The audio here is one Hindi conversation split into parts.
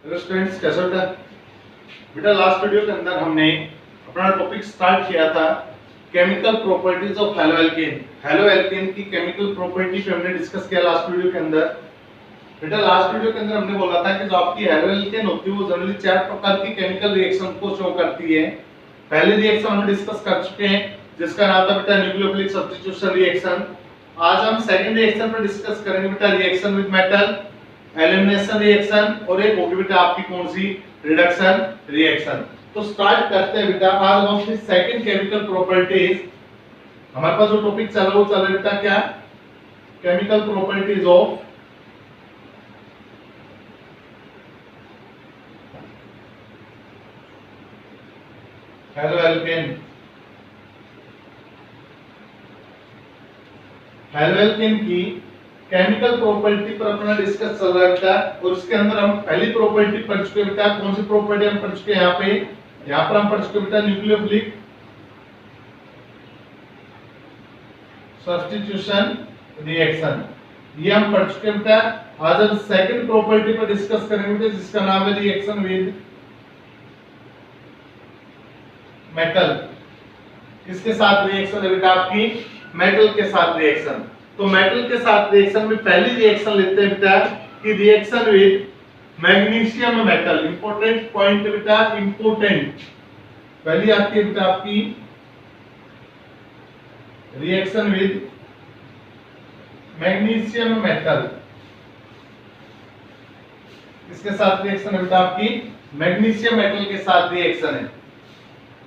हेलो स्टूडेंट्स, कैसे हो बेटा? लास्ट वीडियो के अंदर हमने अपना टॉपिक स्टार्ट किया था chemical properties of haloalkane. Haloalkane की केमिकल प्रॉपर्टी पे हमने डिस्कस किया लास्ट वीडियो के अंदर। बेटा लास्ट वीडियो के अंदर हमने बोला था कि जो आपकी हैलो एल्केन होती है वो जनरली 4 प्रकार की केमिकल रिएक्शन को शो करती है। पहले रिएक्शन हम डिस्कस कर चुके हैं जिसका नाम था बेटा न्यूक्लियोफिलिक सब्स्टिट्यूशन रिएक्शन। आज हम सेकंड रिएक्शन पर डिस्कस करेंगे बेटा reaction with metal, elimination reaction, और एक होगी बेटा आपकी कौन सी, रिडक्शन रिएक्शन। तो स्टार्ट करते हैं बेटा। आज हम अपनी सेकंड केमिकल प्रॉपर्टीज, हमारे पास जो टॉपिक चल रहा है वो चल रहा है बेटा क्या, chemical properties of haloalkane. Haloalkane की केमिकल प्रॉपर्टी पर अपना डिस्कस चल रहा है बेटा, और उसके अंदर हम पहली प्रॉपर्टी पढ़ चुके बेटा। कौन सी प्रॉपर्टी हम पढ़ चुके हैं यहाँ पर हम पढ़ चुके बेटा न्यूक्लियोफिलिक सब्स्टिट्यूशन रिएक्शन, ये हम पढ़ चुके बेटा। आज हम सेकंड प्रॉपर्टी पर डिस्कस करेंगे बेटा जिसका नाम है रिएक्शन विद मेटल। किसके साथ रिएक्शन है बेटा आपकी, मेटल के साथ रिएक्शन। तो मेटल के साथ रिएक्शन में पहली रिएक्शन लेते हैं बेटा कि reaction with magnesium metal. Important point बेटा, इंपॉर्टेंट। पहली आती है बेटा आपकी रिएक्शन विद मैग्नीशियम मेटल। इसके साथ रिएक्शन है बेटा आपकी मैग्नीशियम मेटल के साथ रिएक्शन है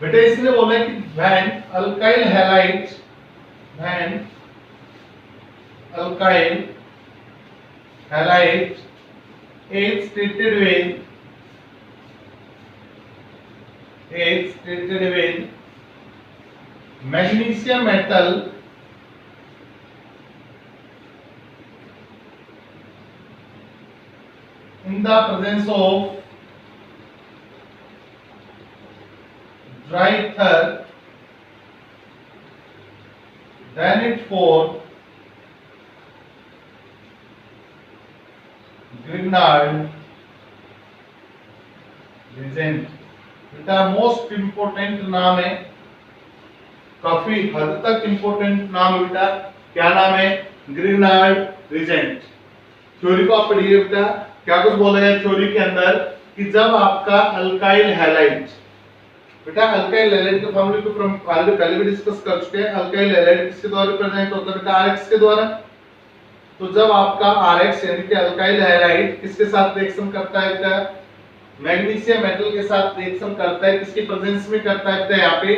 बेटा। इसने बोला कि when alkyl halide, when alkyl halide is treated with magnesium metal in the presence of dry ether, then it forms Grignard reagent। बेटा मोस्ट इंपोर्टेंट नाम है, काफी हद तक इंपोर्टेंट नाम है बेटा। क्या नाम है, ग्रिग्नार्ड रिएजेंट। थ्योरी को आप पढ़िए बेटा। क्या कुछ बोला गया थ्योरी के अंदर कि जब आपका अल्काइल हैलाइड, बेटा अल्काइल हैलाइड के फॉर्मूले को हम पहले भी डिस्कस कर चुके हैं। अल्काइल हैलाइड किसके द्वारा रिप्रेजेंट होता है बेटा, आरएक्स के द्वारा। तो जब आपका Rx यानी कि अल्काइल हैलाइड किसके साथ रिएक्शन करता है बेटा, मैग्नीशियम मेटल के साथ रिएक्शन करता है, किसकी प्रेजेंस में करता है बेटा, यहाँ पे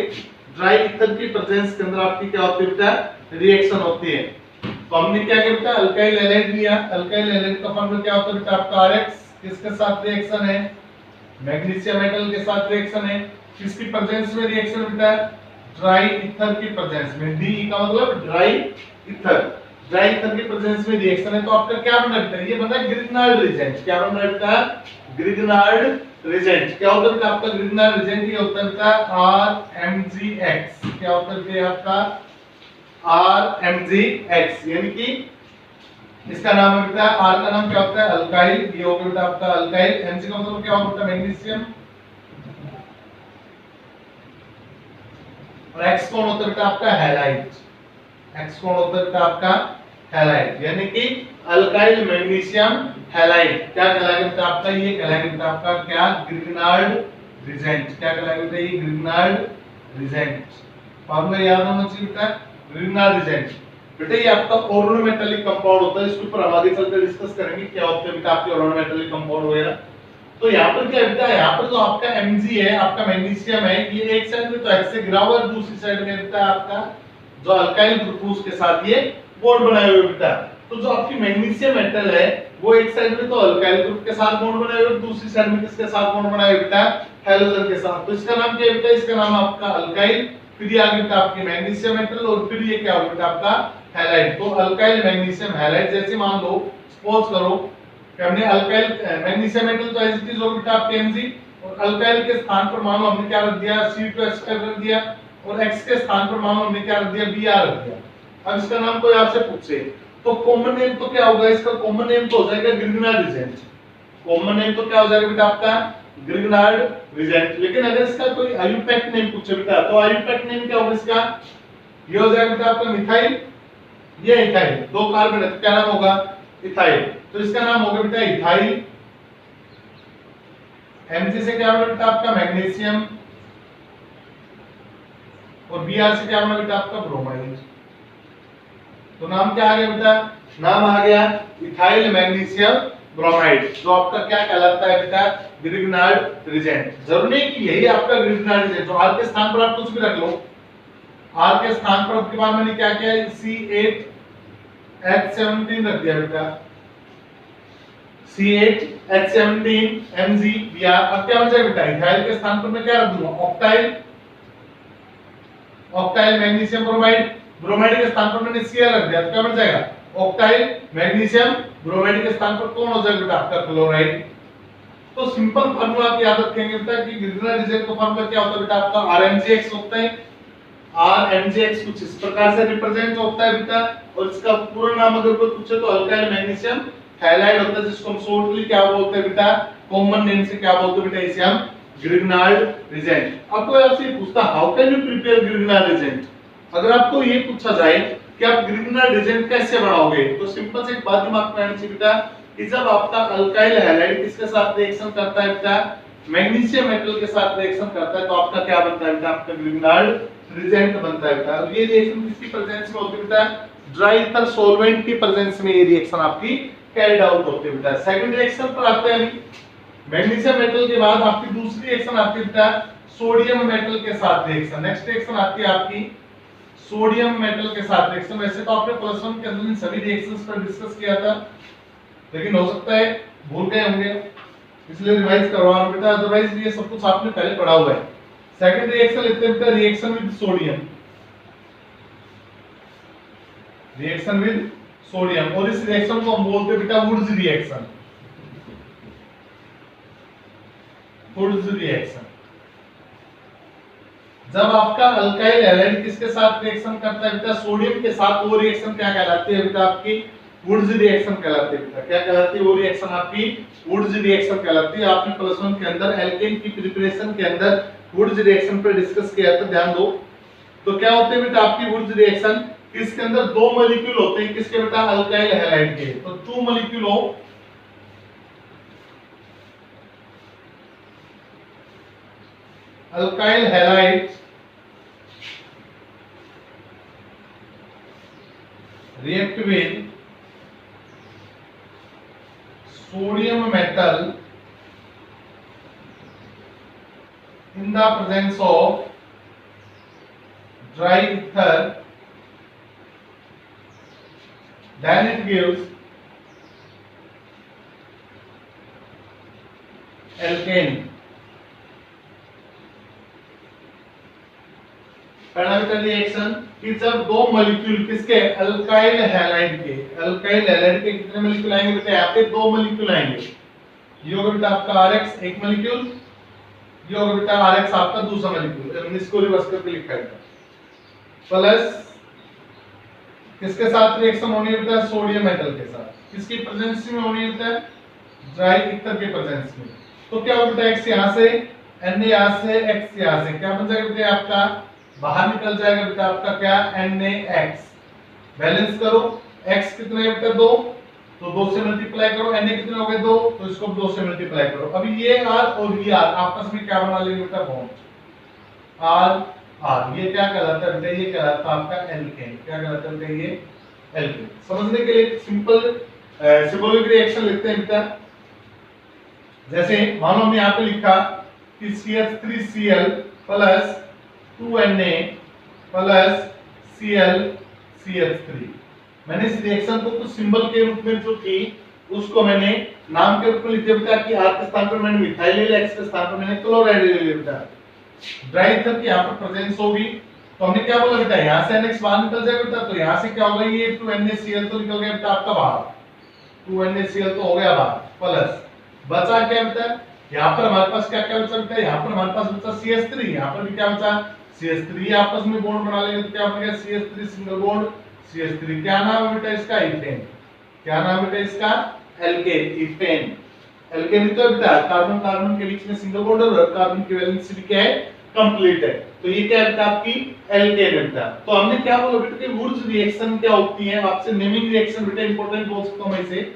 ड्राई ईथर की प्रेजेंस के अंदर आपकी क्या होती है बेटा, रिएक्शन होती है। तो हमने क्या किया बेटा, अल्काइल हैलाइड लिया। अल्काइल हैलाइड का फॉर्मूला क्या होता है बेटा आपका Rx, किसके साथ रिएक्शन है, मैग्नीशियम मेटल के साथ रिएक्शन है, किसकी प्रेजेंस में रिएक्शन बेटा, ड्राई ईथर की प्रेजेंस में। डी का मतलब ड्राई ईथर, ड्राई ईथर की प्रेजेंस में रिएक्शन है। तो आपका क्या बन रहा है, ये बन रहा है ग्रिग्नार्ड रिएजेंट। क्या बन रहा है बेटा, ग्रिग्नार्ड रिएजेंट। क्या होता है बेटा आपका ग्रिग्नार्ड रिएजेंट, ये होता है बेटा RMgX। क्या होता है बेटा आपका RMgX, यानी कि इसका नाम है बेटा, R का नाम क्या होता है अल्काइल, ये हो गया बेटा आपका अल्काइल, Mg का मतलब क्या होता है मैग्नीशियम, और X कौन होता है बेटा आपका हैलाइड। X कौन होता है बेटा आपका हैलाइड, यानी कि अल्काइल मैग्नीशियम हैलाइड। क्या कहलाएगा बेटा आपका, ये कहलाएगा बेटा आपका क्या, ग्रिग्नार्ड रिएजेंट। क्या कहलाएगा बेटा, ये ग्रिग्नार्ड रिएजेंट। फॉर्मूला याद होना चाहिए बेटा, ग्रिग्नार्ड रिएजेंट। बेटा ये आपका ऑर्गेनोमेटालिक कंपाउंड होता है, इसके ऊपर हम आगे चलकर डिस्कस करेंगे क्या होते हैं बेटा आपके ऑर्गेनोमेटालिक कंपाउंड वगैरह। तो यहाँ पर क्या बेटा, यहाँ पर जो आपका Mg है, आपका मैग्नीशियम है, ये एक साइड में तो X से गिरा हुआ है, दूसरी साइड में बेटा आपका जो अल्काइल ग्रुप के साथ ये बॉन्ड बनाए हुए बेटा। तो जो आपकी मैग्नीशियम मेटल है वो एक साइड में तो अल्काइल ग्रुप के साथ बॉन्ड बनाए हुए, दूसरी साइड में किसके साथ बॉन्ड बनाए हुए बेटा, हैलोजन के साथ। तो इसका नाम क्या है बेटा, इसका नाम आपका अल्काइल, फिर ये आगे बेटा आपकी मैग्नीशियम मेटल, और फिर ये क्या होगा बेटा आपका हैलाइड। तो अल्काइल मैग्नीशियम हैलाइड, जैसे मान लो सपोज करो कि हमने अल्काइल मैग्नीशियम मेटल तो एज इट इज होगा बेटा आपके Mg, और अल्काइल के स्थान पर मान लो हमने क्या रख दिया, C2H5 रख दिया, और X के स्थान पर मान लो हमने क्या रख दिया, Br रख दिया। अब इसका नाम कोई आपसे पूछे तो कॉमन नेम तो क्या होगा, इसका कॉमन नेम तो हो जाएगा ग्रिग्नार्ड रिएजेंट। कॉमन नेम तो क्या हो जाएगा बेटा आपका ग्रिग्नार्ड रीजेंट। लेकिन अगर इसका कोई आयुपैक्ट नेम पूछे बेटा तो आयुपैक्ट नेम क्या होगा इसका, ये हो जाएगा बेटा आपका मिथाइल, ये इथाइल, दो कार्बन है तो क्या नाम होगा इथाइल, तो इसका नाम होगा बेटा इथाइल। Mg से क्या होगा बेटा आपका मैग्नीशियम, और Br से क्या होगा बेटा आपका ब्रोमाइड। तो नाम क्या आ गया बेटा, नाम आ गया इथाइल मैग्नीशियम ब्रोमाइड, जो आपका क्या कहलाता है बेटा ग्रिग्नार्ड रीजेंट। जरूरी नहीं कि यही आपका ग्रिग्नार्ड रीजेंट, तो R के स्थान पर आप कुछ भी रख लो। R के स्थान पर उसके बाद मैंने क्या किया C8H17 रख दिया बेटा, C8H17 MgBr। अब क्या बन जाएगा बेटा इथाइल के स्थान पर मैं क्या रख दूंगा octyl, octyl magnesium bromide, bromide के स्थान पर मैंने Cl रख दिया तो क्या बन जाएगा ऑक्टाइल मैग्नीशियम ब्रोमाइड के स्थान पर कौन हो जाएगा बेटा आपका क्लोराइड। तो सिंपल फार्मूला आप याद रखेंगे बेटा कि ग्रिग्नार्ड रीजेंट का फार्मूला क्या होता है बेटा आपका RMgX होता है। RMgX कुछ इस प्रकार से रिप्रेजेंट होता है बेटा, और इसका पूरा नाम अगर कोई पूछे तो अल्काइल मैग्नीशियम हैलाइड होता है, जिसको हम शॉर्टली क्या बोलते हैं बेटा कॉमन नेम से क्या बोलते हैं बेटा इसे हम ग्रिग्नार्ड रीजेंट। अब कोई आपसे पूछता how can you prepare Grignard reagent, अगर आपको ये पूछा जाए कि आप ग्रिग्नार्ड रीजेंट कैसे बनाओगे तो सिंपल से एक बात दिमाग में आनी चाहिए बेटा कि जब आपका अल्काइल हैलाइड किसके साथ रिएक्शन करता है बेटा मैग्नीशियम मेटल के साथ रिएक्शन करता है तो आपका क्या बनता है बेटा आपका ग्रिग्नार्ड रीजेंट बनता है बेटा। ये रिएक्शन किसकी प्रेजेंस में होती है बेटा ड्राई ईथर सॉल्वेंट की प्रेजेंस में ये रिएक्शन आपकी कैरिड आउट होती है बेटा। सेकंड रिएक्शन पर आते हैं मैग्नीशियम मेटल के बाद आपकी दूसरी रिएक्शन आती है बेटा सोडियम मेटल के साथ रिएक्शन। नेक्स्ट रिएक्शन आती है आपकी सोडियम मेटल के साथ रिएक्शन। वैसे तो आपने प्लस 1 के अंदर इन सभी रिएक्शंस पर डिस्कस किया था, लेकिन हो सकता है भूल गए होंगे, इसलिए रिवाइज करवा रहा हूं बेटा, अदरवाइज ये सब कुछ आपने पहले पढ़ा हुआ है। सेकंड रिएक्शन लेते हैं बेटा reaction with sodium, reaction with sodium, और इस रिएक्शन को हम बोलते हैं बेटा वुड्स रिएक्शन, वुड्स रिएक्शन। जब आपका अल्काइल हैलाइड किसके साथ रिएक्शन करता है बेटा सोडियम के साथ, वो रिएक्शन क्या कहलाती है बेटा आपकी वुड्स रिएक्शन कहलाती है बेटा। क्या कहलाती है वो रिएक्शन आपकी वुड्स रिएक्शन कहलाती है। आपने प्लस 1 के अंदर एल्केन की प्रिपरेशन के अंदर वुड्स रिएक्शन पर डिस्कस किया था, ध्यान दो। तो क्या होते हैं बेटा आपकी वुड्स रिएक्शन, इसके अंदर दो मॉलिक्यूल होते हैं किसके बेटा अल्काइल हैलाइड के, तो टू मॉलिक्यूल हो alkyl halide react with sodium metal in the presence of dry ether, then it gives alkane। पहला रिएक्शन कि जब दो मॉलिक्यूल किसके अल्काइल हैलाइड के, अल्काइल हैलाइड के कितने मॉलिक्यूल आएंगे बेटा यहाँ पे दो मॉलिक्यूल आएंगे, ये होगा बेटा आपका RX एक मॉलिक्यूल, ये होगा बेटा RX आपका दूसरा मॉलिक्यूल, हमने इसको रिवर्स करके लिखा है प्लस किसके साथ रिएक्शन होनी है बेटा सोडियम मेटल के साथ, किसकी प्रेजेंस में होनी है बेटा ड्राई ईथर के प्रेजेंस में। तो क्या होगा बेटा X यहाँ से Na यहाँ से X यहाँ से क्या बन जाएगा बेटा आपका बाहर निकल जाएगा बेटा आपका क्या NaX। बैलेंस करो X कितने है बेटा 2, तो 2 से मल्टीप्लाई करो, Na कितने हो गए 2, तो इसको 2 से मल्टीप्लाई करो। अभी ये R और ये R आपस में क्या बना लेंगे बेटा बॉन्ड R। ये क्या कहलाता है बेटा ये कहलाता है आपका एल्केन। क्या कहलाता है बेटा ये एल्केन। समझने के लिए सिंपल सिंबॉलिक रिएक्शन लिखते हैं बेटा। जैसे मान लो हमने यहाँ पे लिखा कि CH3Cl plus 2Na plus Cl CH3। मैंने इस रिएक्शन को कुछ सिंबल के रूप में जो थी उसको मैंने नाम के रूप में लिख दिया बेटा कि R के स्थान पर मैंने मिथाइल ले लिया, X के स्थान पर मैंने क्लोराइड ले लिया बेटा। ड्राई ईथर की यहाँ पर प्रेजेंस होगी तो हमने क्या बोला बेटा यहाँ से NX बाहर निकल जाएगा बेटा, तो यहाँ से क्या होगा ये 2NaCl तो निकल गया बेटा आपका बाहर, 2NaCl तो हो गया बाहर, प्लस बचा क्या बेटा यहाँ पर हमारे पास क्या क्या बचा बेटा, यहाँ पर हमारे पास बचा CH3, यहाँ पर भी क्या बचा CH3, आपस में बॉन्ड बना लेंगे तो क्या बन गया CH3 सिंगल बॉन्ड CH3। क्या नाम है बेटा इसका इथेन। क्या नाम है बेटा इसका एल्केन, इथेन, एल्केन तो बेटा कार्बन कार्बन के बीच में सिंगल बॉन्ड और कार्बन की वैलेंसी भी क्या है, कंप्लीट है। तो ये क्या है आपकी एल्केन बेटा। तो हमने क्या बोला बेटा कि वुड्स रिएक्शन क्या होती है, आपसे नेमिंग रिएक्शन बेटा इंपॉर्टेंट बोल सकता हूं मैं इसे,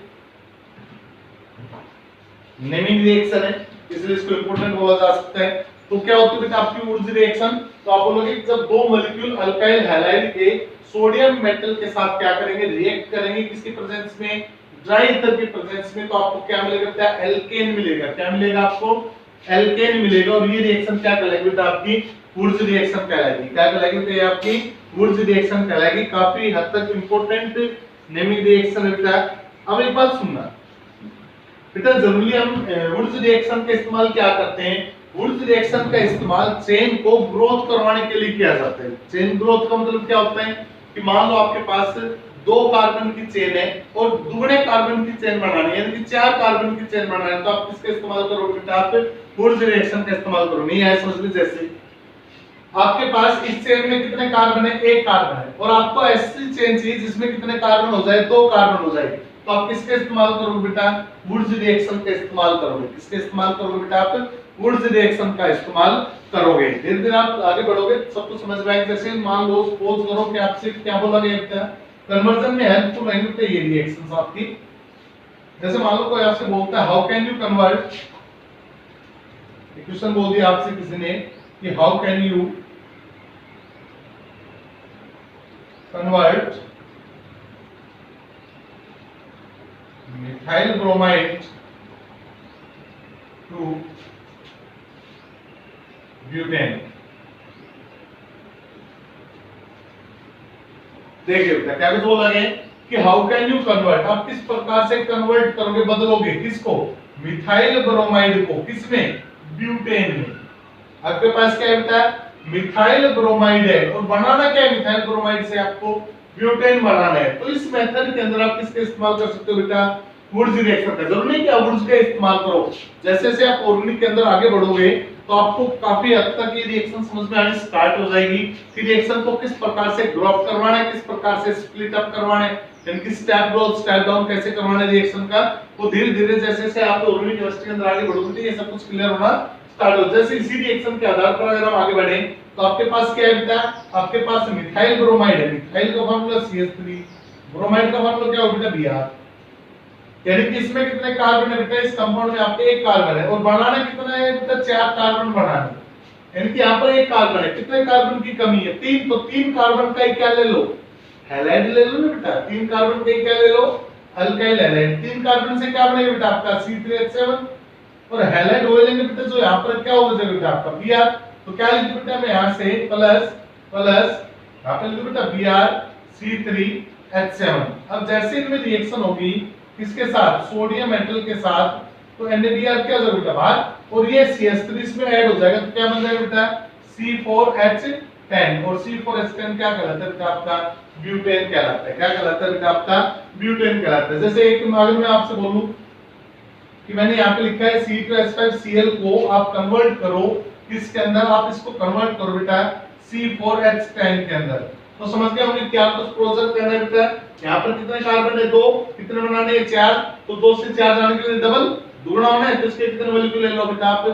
नेमिंग रिएक्शन है इसलिए इसको इंपॉर्टेंट बोला जा सकता है। तो क्या होती है बेटा आपकी वुड्स रिएक्शन, तो आप बोलोगे जब दो मॉलिक्यूल अल्काइल हैलाइड के सोडियम मेटल के साथ क्या करेंगे, रिएक्ट करेंगे किसकी प्रेजेंस में, ड्राई ईथर की प्रेजेंस में, तो आपको क्या मिलेगा बेटा, एल्केन मिलेगा। क्या मिलेगा आपको, एल्केन मिलेगा। और ये रिएक्शन क्या कहलाएगी बेटा, आपकी वुड्स रिएक्शन कहलाएगी। क्या कहलाएगी बेटा, ये आपकी वुड्स रिएक्शन कहलाएगी। काफी हद तक इंपॉर्टेंट नेमिंग रिएक्शन है बेटा। अब एक बात सुनना बेटा, जरूरी हम वुड्स रिएक्शन का इस्तेमाल क्या करते हैं, वुड्स रिएक्शन का इस्तेमाल चेन को ग्रोथ करवाने के लिए किया जाता है। चेन ग्रोथ का मतलब क्या होता है कि मान लो आपके पास दो कार्बन की चेन है और दुगने कार्बन की चेन बनानी है, यानी कि 4 कार्बन की चेन बनानी है, तो आप किसका इस्तेमाल करोगे बेटा, आप वुड्स रिएक्शन का इस्तेमाल करोगे। नहीं है समझ लीजिए, जैसे आपके पास इस चेन में कितने कार्बन है, एक कार्बन है, और आपको ऐसी चेन चाहिए जिसमें कितने कार्बन हो जाए, 2 कार्बन हो जाए, तो आप किसका इस्तेमाल करोगे बेटा, वुड्स रिएक्शन का इस्तेमाल करोगे। किसका इस्तेमाल करोगे बेटा, आप वुड्स रिएक्शन का इस्तेमाल करोगे। धीरे धीरे आप आगे बढ़ोगे, सबको समझ में आएगा। जैसे मान लो सपोज करो कि आपसे क्या बोला गया बेटा, कन्वर्जन में हेल्पफुल रहेंगे बेटा ये रिएक्शंस आपकी। जैसे मान लो कोई आपसे बोलता है how can you convert, question बोल दिया आपसे किसी ने कि how can you convert methyl bromide to butane. देखिए बेटा क्या कुछ बोला गया कि हाउ कैन यू कन्वर्ट, आप किस प्रकार से कन्वर्ट करोगे, बदलोगे किसको, मिथाइल ब्रोमाइड को, किसमें, ब्यूटेन में। आपके पास क्या है बेटा, मिथाइल ब्रोमाइड है और बनाना क्या है, मिथाइल ब्रोमाइड से आपको ब्यूटेन बनाना है। तो इस मेथड के अंदर आप किसका इस्तेमाल कर सकते हो बेटा, वुड्स रिएक्शन का। जरूरी नहीं कि आप वुड्स का इस्तेमाल करो, जैसे जैसे आप ऑर्गेनिक के अंदर आगे बढ़ोगे तो आपको काफी हद तक ये रिएक्शन समझ में आनी स्टार्ट हो जाएगी कि रिएक्शन को किस प्रकार से ग्रुप करवाना है, किस प्रकार से स्प्लिट अप करवाना है, यानी स्टेप ग्रोथ स्टेप डाउन कैसे करवाना है रिएक्शन का। वो धीरे धीरे जैसे जैसे आप ऑर्गेनिक केमिस्ट्री के अंदर आगे बढ़ोगे ये सब कुछ क्लियर होना स्टार्ट हो। जैसे इसी रिएक्शन के आधार पर अगर हम आगे बढ़े तो आपके पास क्या है बेटा, आपके पास मिथाइल ब्रोमाइड है, मिथाइल का फार्मूला CH3, ब्रोमाइड का फार्मूला क्या होगा बेटा Br, यानी कि इसमें कितने कार्बन है बेटा, इस कंपाउंड में आपके एक कार्बन है और बनाना कितना है बेटा, 4 कार्बन बनाना है, यानी कि यहाँ पर एक कार्बन है, कितने कार्बन की कमी है, 3, तो 3 कार्बन का ही क्या ले लो, हैलाइड ले लो ना बेटा, 3 कार्बन का ही क्या ले लो, अल्काइल हैलाइड। 3 कार्बन से क्या बनेगा बेटा आपका C3H7 और हैलाइड हो लेंगे बेटा, जो यहाँ पर क्या हो जाएगा बेटा आपका Br। तो क्या लिख बेटा मैं यहाँ से प्लस प्लस यहाँ पे लिख बेटा BrC3H7। अब जैसे इनमें रिएक्शन होगी किसके साथ, सोडियम मेटल के साथ, तो NaBr क्या हो जाएगा बेटा बाहर और ये CH3 इसमें ऐड हो जाएगा, तो क्या बन जाएगा बेटा C4H10 और C4H10 क्या कहलाता है बेटा आपका, ब्यूटेन कहलाता है। क्या कहलाता है बेटा आपका, ब्यूटेन कहलाता है। जैसे एक अगर मैं आपसे बोलूं कि मैंने यहाँ पे लिखा है C2H5Cl को आप कन्वर्ट करो किसके अंदर, आप इसको कन्वर्ट करो बेटा C4H10 के अंदर, तो समझ गए हमने क्या कुछ प्रोसेस करना है बेटा। यहाँ पर कितने कार्बन है, 2, कितने बनाने हैं 4, तो 2 से 4 जाने के लिए डबल दुगना होना है, तो इसके कितने मॉलिक्यूल ले लो बेटा आप,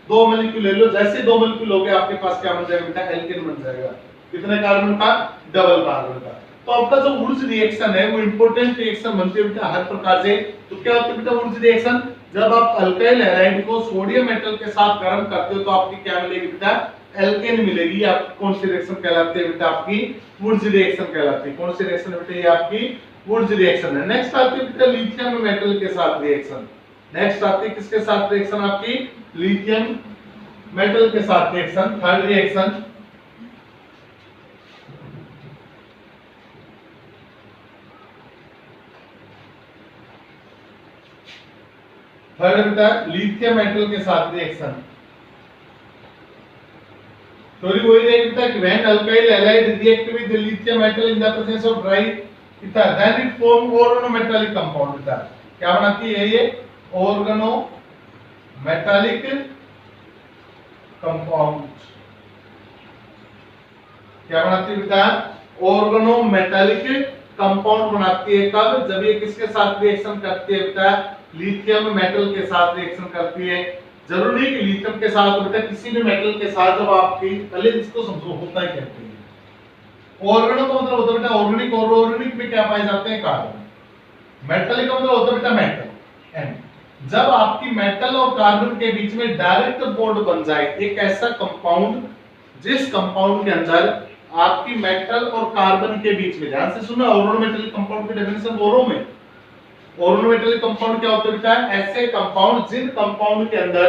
2 मॉलिक्यूल ले लो। जैसे 2 मॉलिक्यूल हो गए आपके पास क्या बन जाएगा बेटा, एल्केन बन जाएगा। कितने कार्बन का, डबल कार्बन का। तो आपका जो वुड्स रिएक्शन है वो इंपॉर्टेंट रिएक्शन बनती है बेटा हर प्रकार से। तो क्या होता है बेटा वुड्स रिएक्शन, जब आप अल्काइल हैलाइड को सोडियम मेटल के साथ गर्म करते हो तो आपकी क्या मिलेगी बेटा, एल्केन मिलेगी। आपकी कौन सी रिएक्शन कहलाती है बेटा, आपकी वुड्स रिएक्शन कहलाती है। कौन सी रिएक्शन बेटा, ये आपकी वुड्स रिएक्शन है। नेक्स्ट आती है बेटा लिथियम मेटल के साथ रिएक्शन। नेक्स्ट आती है किसके साथ रिएक्शन, आपकी लिथियम मेटल के साथ रिएक्शन। थर्ड रिएक्शन बेटा लिथियम मेटल के साथ रिएक्शन। स्टोरी वही रहेगी बेटा कि when alkyl halide react with the lithium metal in the presence of dry ether then it form organometallic compound बेटा। क्या बनाती है ये, organometallic compound। क्या बनाती है बेटा, organometallic कंपाउंड बनाती है। कब? जब ये किसके साथ रिएक्शन करती है बेटा? लिथियम मेटल के साथ रिएक्शन करती है। जरूरी नहीं कि लिथियम के साथ, बेटा किसी भी मेटल के साथ जब आपकी, पहले इसको समझो होता ही कहते हैं। ऑर्गेनो का मतलब होता है बेटा ऑर्गेनिक, और ऑर्गेनिक में क्या पाए जाते हैं? कार्बन। मेटल का मतलब होता है बेटा मेटल, एन। जब आपकी मेटल और कार्बन के बीच में डायरेक्ट बॉन्ड बन जाए, एक ऐसा कंपाउंड जिस कंपाउंड के अंदर आपकी मेटल और कार्बन के बीच में, ध्यान से सुनना, ऑर्गेनोमेटेलिक कंपाउंड की डेफिनेशन बोलो में। ऑर्गेनोमेटेलिक कंपाउंड क्या होता है बेटा? ऐसे कंपाउंड जिन कंपाउंड के अंदर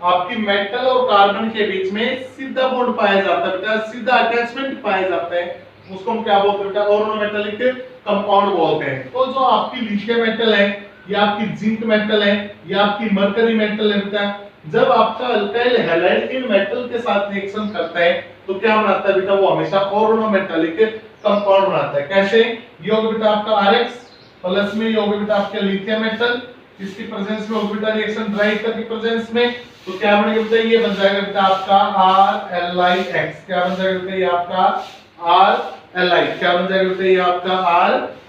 आपकी मेटल और कार्बन के बीच में सीधा बॉन्ड पाया जाता है बेटा, सीधा अटैचमेंट पाया जाता है, उसको हम क्या बोलते हैं बेटा? ऑर्गेनोमेटेलिक कंपाउंड बोलते हैं। तो जो आपकी लिथियम मेटल है, या आपकी जिंक मेटल है, या आपकी मरकरी मेटल है बेटा, जब आपका अल्काइल हैलाइड इन मेटल के साथ रिएक्शन करता है तो क्या बनाता है बेटा? वो हमेशा ऑर्गेनोमेटेलिक कंपाउंड बनाता है। कैसे? ये होगा बेटा आपका RX प्लस में, ये होगा बेटा आपका लिथियम मेटल, इसकी प्रेजेंस में होगा बेटा रिएक्शन ड्राई ईथर की प्रेजेंस में, तो क्या बनेगा बेटा? ये बन जाएगा बेटा आपका RLiX। क्या बन जाएगा बेटा? ये आपका RLi। क्या बन जाएगा बेटा? ये आपका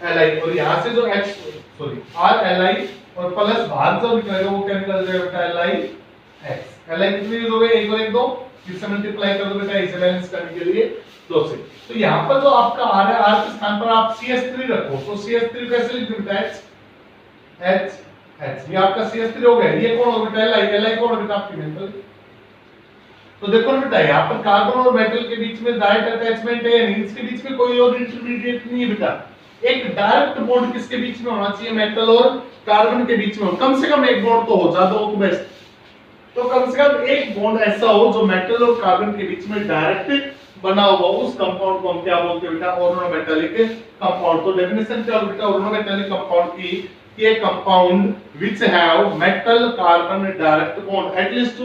RLi, और यहां से जो X, सॉरी RLi और प्लस बाहर जो निकलेगा वो क्या निकल जाएगा बेटा? LiX। Li कितने यूज हो गए? 1 और 1 2, इससे मल्टीप्लाई कर दो बेटा इसे बैलेंस करने के लिए 2 से। तो यहाँ पर जो आपका R है, R के स्थान पर आप CH3 रखो, तो CH3 कैसे लिख बेटा? H। ये आपका CH3 हो गया। ये कौन हो बेटा? Li कौन हो बेटा? आपकी मेटल। तो देखो ना बेटा, यहाँ पर कार्बन और मेटल के बीच में डायरेक्ट अटैचमेंट है, यानी इसके बीच में कोई और इंटरमीडिएट नहीं है बेटा। एक डायरेक्ट बॉन्ड किसके बीच में होना चाहिए? मेटल और कार्बन के बीच में। कम से कम एक बॉन्ड तो हो, ज्यादा हो तो बेस्ट। तो कम से कम एक बॉन्ड ऐसा हो जो मेटल और कार्बन के बीच में डायरेक्ट बना हुआ, उस कंपाउंड को हम क्या बोलते हैं बेटा? Organometallic compound. तो डेफिनेशन क्या होगी बेटा ऑर्गेनोमेटेलिक कंपाउंड की? ये compound which have metal carbon direct bond, at least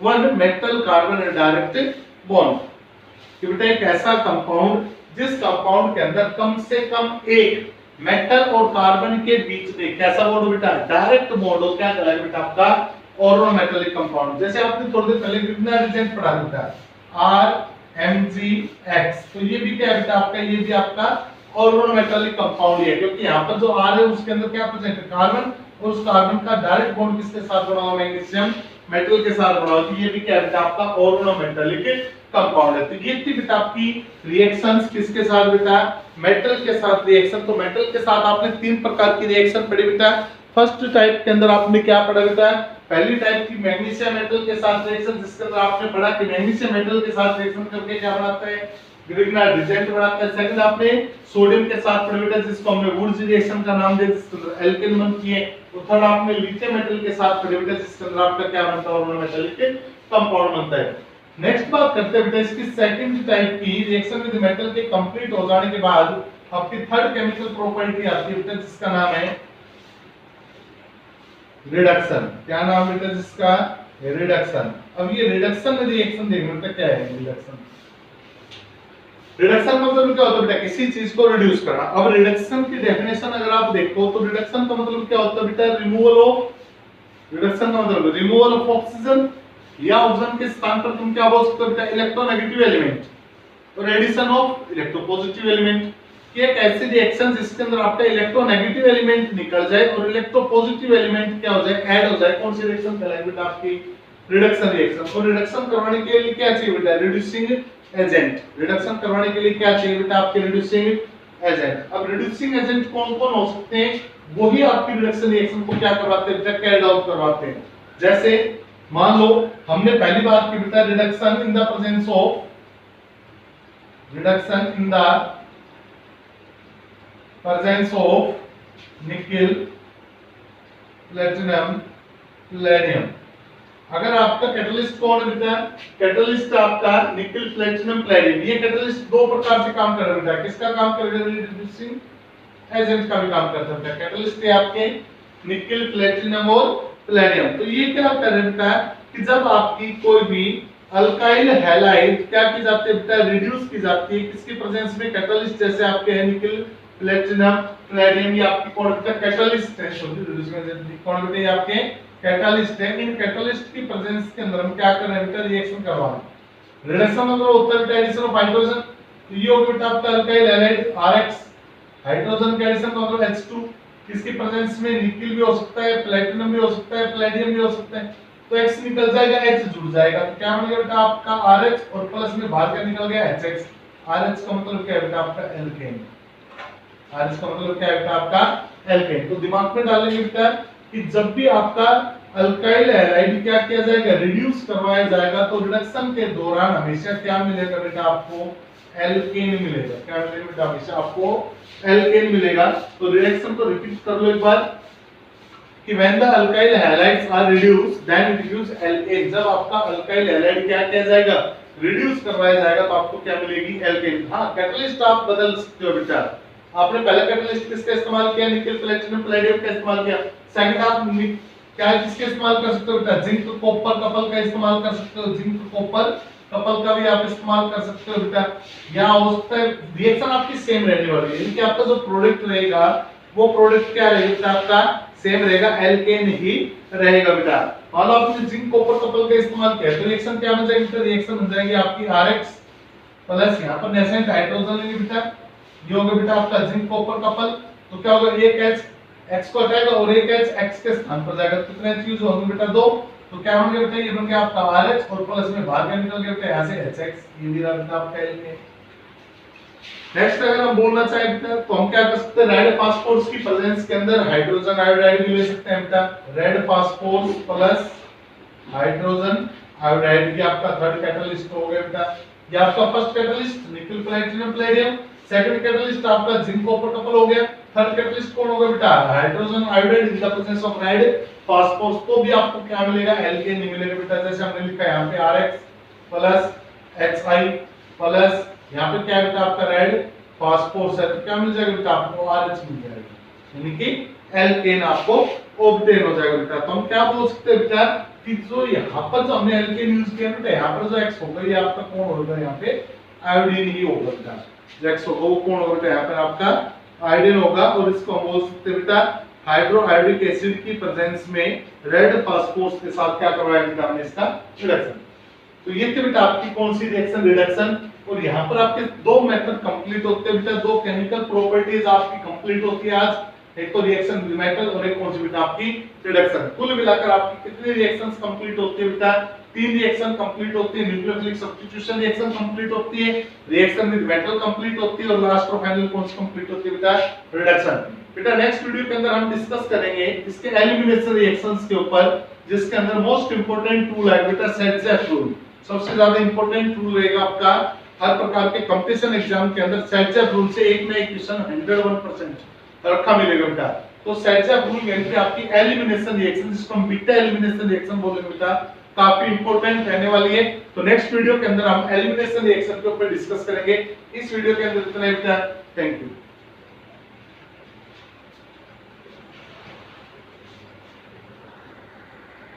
one metal carbon direct bond. कि बेटा एक ऐसा कंपाउंड जिस कंपाउंड के अंदर कम से कम एक मेटल और कार्बन के बीच में कैसा बॉन्ड बेटा? डायरेक्ट बॉन्ड हो। क्या कहलाएगा बेटा? आपका ऑर्गेनोमेटेलिक कंपाउंड। जैसे आपने थोड़ी देर पहले ग्रिग्नार्ड रीजेंट पढ़ा था, RMgX, तो ये भी क्या है बेटा आपका? ये भी आपका ऑर्गेनोमेटेलिक कंपाउंड है, क्योंकि यहाँ पर जो R है उसके अंदर क्या प्रेजेंट है? कार्बन, और उस कार्बन का डायरेक्ट बॉन्ड किसके साथ बना हुआ? मैग्नीशियम मेटल के साथ बना हुआ। तो ये भी क्या है बेटा? आपका ऑर्गेनोमेटेलिक कंपाउंड है। तो ये थी बेटा आपकी रिएक्शंस किसके साथ बेटा? मेटल के साथ रिएक्शन। तो मेटल के साथ आपने 3 प्रकार की रिएक्शन पढ़ी बेटा। फर्स्ट टाइप के अंदर आपने क्या पढ़ा बेटा? पहली टाइप की मैग्नीशियम मेटल के साथ रिएक्शन, जिसके अंदर आपने पढ़ा कि मैग्नीशियम मेटल के साथ रिएक्शन करके क्या बनाता है? ग्रिग्नार्ड रीजेंट बनाता है। सेकंड आपने सोडियम के साथ पढ़ा बेटा, जिसको हमने वुड्स रिएक्शन का नाम दिया, जिसके अंदर एल्केन बनती है। और थर्ड आपने लिथियम मेटल के साथ पढ़ा बेटा, जिसके अंदर आपका क्या बनता है? ऑर्गेनोमेटेलिक कंपाउंड बनता है। नेक्स्ट बात करते हैं बेटा इसकी सेकंड टाइप की रिएक्शन विद मेटल के कंप्लीट हो जाने के बाद आपकी थर्ड केमिकल प्रॉपर्टी आती है बेटा, जिसका नाम है रिडक्शन। क्या नाम बेटा जिसका? रिडक्शन। अब ये रिडक्शन रिएक्शन देखने बेटा क्या है? रिडक्शन, रिडक्शन मतलब क्या होता है बेटा? किसी चीज को रिड्यूस करना। अब रिडक्शन की डेफिनेशन अगर आप देखो तो रिडक्शन का मतलब क्या होता है बेटा? रिमूवल ऑफ, रिडक्शन का मतलब रिमूवल ऑफ ऑक्सीजन, या ऑक्सीजन के स्थान पर तुम क्या बोल सकते हो बेटा? इलेक्ट्रोनेगेटिव एलिमेंट, और एडिशन ऑफ इलेक्ट्रोपॉजिटिव एलिमेंट। ये एक ऐसी रिएक्शन जिसके अंदर आपका इलेक्ट्रोनेगेटिव एलिमेंट निकल जाए और इलेक्ट्रोपॉजिटिव एलिमेंट क्या हो जाए? ऐड हो जाए। कौन सी रिएक्शन कहलाएगी बेटा? आपकी रिडक्शन रिएक्शन। और रिडक्शन करवाने के लिए क्या चाहिए बेटा? Reducing agent. रिडक्शन करवाने के लिए क्या चाहिए बेटा? आपके रिड्यूसिंग एजेंट। अब रिड्यूसिंग एजेंट कौन-कौन हो सकते हैं? वही आपकी रिडक्शन रिएक्शन को क्या करवाते हैं बेटा? कैरी आउट करवाते हैं। जैसे मान लो हमने पहली बात की बेटा reduction in the presence of, reduction in the presence of nickel, platinum, palladium। अगर आपका कैटलिस्ट कौन है बेटा? कैटलिस्ट आपका निकल, प्लेटिनम, पैलेडियम। ये कैटलिस्ट दो प्रकार से काम कर रहा है बेटा। किसका काम कर रहा है? रिड्यूसिंग एजेंट का भी काम करता है बेटा। कैटलिस्ट है आपके निकल, प्लेटिनम और पैलेडियम। तो ये क्या कर रहे हैं बेटा कि जब आपकी कोई भी अल्काइल हैलाइड क्या की जाती है बेटा? रिड्यूस की जाती है। किसकी प्रेजेंस में? कैटलिस्ट। जैसे आपके है निकल, प्लेटिनम, पैलेडियम, ये आपकी कौन बेटा? कैटलिस्ट है। रिड्यूसिंग एजेंट कौन बेटा? ये आपके कैटलिस्ट है। इन कैटलिस्ट की प्रेजेंस के अंदर हम क्या कर रहे हैं बेटा? रिएक्शन करवा रहे हैं। रिडक्शन मतलब होता है बेटा एडिशन ऑफ हाइड्रोजन। तो ये हो बेटा आपका अल्काइल हैलाइड RX हाइड्रोजन का एडिशन का मतलब H2, इसकी प्रेजेंस में निकल भी हो सकता है, प्लेटिनम भी हो सकता है, पैलेडियम भी हो सकता है। तो X निकल जाएगा, H जुड़ जाएगा, तो क्या बनेगा बेटा आपका RH और प्लस में बाहर क्या निकल गया HX। RH का मतलब क्या है बेटा आपका एल्केन, RH का मतलब क्या है बेटा आपका एल्केन। तो दिमाग में डालेंगे बेटा कि जब भी आपका अल्काइल हैलाइड क्या किया जाएगा, रिड्यूस करवाया जाएगा, तो रिडक्शन के दौरान हमेशा क्या मिलेगा बेटा आपको एल्केन मिलेगा। क्या मिलेगा बेटा हमेशा आपको एल्केन मिलेगा। तो रिएक्शन को रिपीट कर लो एक बार कि when the alkyl halides are reduced then it gives alkane। जब आपका अल्काइल हैलाइड क्या किया जाएगा, रिड्यूस करवाया जाएगा, तो आपको क्या मिलेगी एल्केन। हां कैटलिस्ट आप बदल सकते हो बेटा, आपने पहले कैटलिस्ट किसका इस्तेमाल किया, निकल प्लेटिनम पैलेडियम का इस्तेमाल किया। सेकंड आप क्या किसके इस्तेमाल कर सकते हो बेटा, जिंक कॉपर कपल का इस्तेमाल कर सकते हो, जिंक कॉपर कपल का भी आप इस्तेमाल कर सकते हो बेटा। या हो सकता है रिएक्शन आपकी सेम रहने वाली है, यानी कि आपका जो प्रोडक्ट रहेगा वो प्रोडक्ट क्या रहेगा बेटा आपका सेम रहेगा, एल्केन ही रहेगा बेटा। मान लो आपने जिंक कॉपर कपल का इस्तेमाल किया तो रिएक्शन क्या बन जाएगी बेटा, रिएक्शन बन जाएगी आपकी RH प्लस यहां पर नेसेंट हाइड्रोजन लेंगे बेटा, ये होगा बेटा आपका जिंक कॉपर कपल। तो क्या होगा, एक H X को हटाएगा और एक H X के स्थान पर जाएगा, कितने H यूज होंगे बेटा 2। तो क्या बन गया बेटा, ये बन गया आपका RH और प्लस में बाहर क्या निकल गया बेटा यहां से HX, ये भी रहा बेटा आपका एल्केन। नेक्स्ट अगर हम बोलना चाहें बेटा तो हम क्या कर सकते हैं, रेड फास्फोरस की प्रेजेंस के अंदर हाइड्रोजन आयोडाइड भी ले सकते हैं बेटा। Red phosphorus plus hydrogen iodide, ये आपका थर्ड कैटलिस्ट हो गया बेटा। ये आपका फर्स्ट कैटलिस्ट निकल प्लेटिनम पैलेडियम, सेकंड कैटलिस्ट आपका जिंक कॉपर कपल हो गया, थर्ड कैटलिस्ट कौन होगा बेटा hydrogen iodide in the presence of red phosphorus. तो भी आपको क्या मिलेगा, एल्केन नहीं मिलेगा बेटा। जैसे हमने लिखा है यहां पे RX प्लस HI प्लस यहाँ पे क्या बेटा आपका रेड फास्फोरस है, तो क्या मिल जाएगा बेटा आपको RH मिल जाएगा, यानी कि एल्केन आपको ऑब्टेन हो जाएगा बेटा। तो हम क्या बोल सकते हैं बेटा कि जो यहाँ पर जो हमने एल्केन यूज किया बेटा, यहाँ पर जो X होगा ये आपका कौन होगा, यहाँ पे आयोडीन ही होगा बेटा। जो X होगा वो कौन होगा बेटा, यहाँ पर आपका आयोडीन होगा। और इसको हम बोल सकते हैं बेटा हाइड्रोआयोडिक एसिड की प्रेजेंस में रेड फास्फोरस के साथ क्या करवाया बेटा हमने इसका रिडक्शन। तो ये थे बेटा आपकी कौन सी रिएक्शन, रिडक्शन। और यहाँ पर आपके दो मेथड कंप्लीट होते हैं बेटा, दो केमिकल प्रॉपर्टीज आपकी कंप्लीट होती है आज, एक तो रिएक्शन मेथड और एक कौन सी बेटा आपकी रिडक्शन। कुल मिलाकर आपकी कितनी रिएक्शंस कंप्लीट होती है बेटा, 3 रिएक्शन कंप्लीट होती है। न्यूक्लियोफिलिक सब्स्टिट्यूशन रिएक्शन कंप्लीट होती है, रिएक्शन विद मेटल कंप्लीट होती है, और लास्ट और फाइनल कौन सी कंप्लीट होती है बेटा, रिडक्शन। बेटा नेक्स्ट वीडियो के अंदर हम डिस्कस करेंगे इसके एलिमिनेशन रिएक्शंस के ऊपर, जिसके अंदर मोस्ट इंपोर्टेंट टूल है बेटा सेटजेफ रूल। सबसे ज्यादा इंपोर्टेंट रूल रहेगा आपका हर प्रकार के कंपटीशन एग्जाम के अंदर, सेटजेफ रूल से एक ना एक क्वेश्चन 101% रखा मिलेगा बेटा। तो सेटजेफ रूल यानी कि आपकी एलिमिनेशन रिएक्शन, जिसको हम बीटा एलिमिनेशन रिएक्शन बोलेंगे बेटा, काफी इंपॉर्टेंट रहने वाली है। तो नेक्स्ट वीडियो के अंदर हम एलिमिनेशन रिएक्शन के ऊपर डिस्कस करेंगे। इस वीडियो के अंदर इतना ही बेटा, थैंक यू।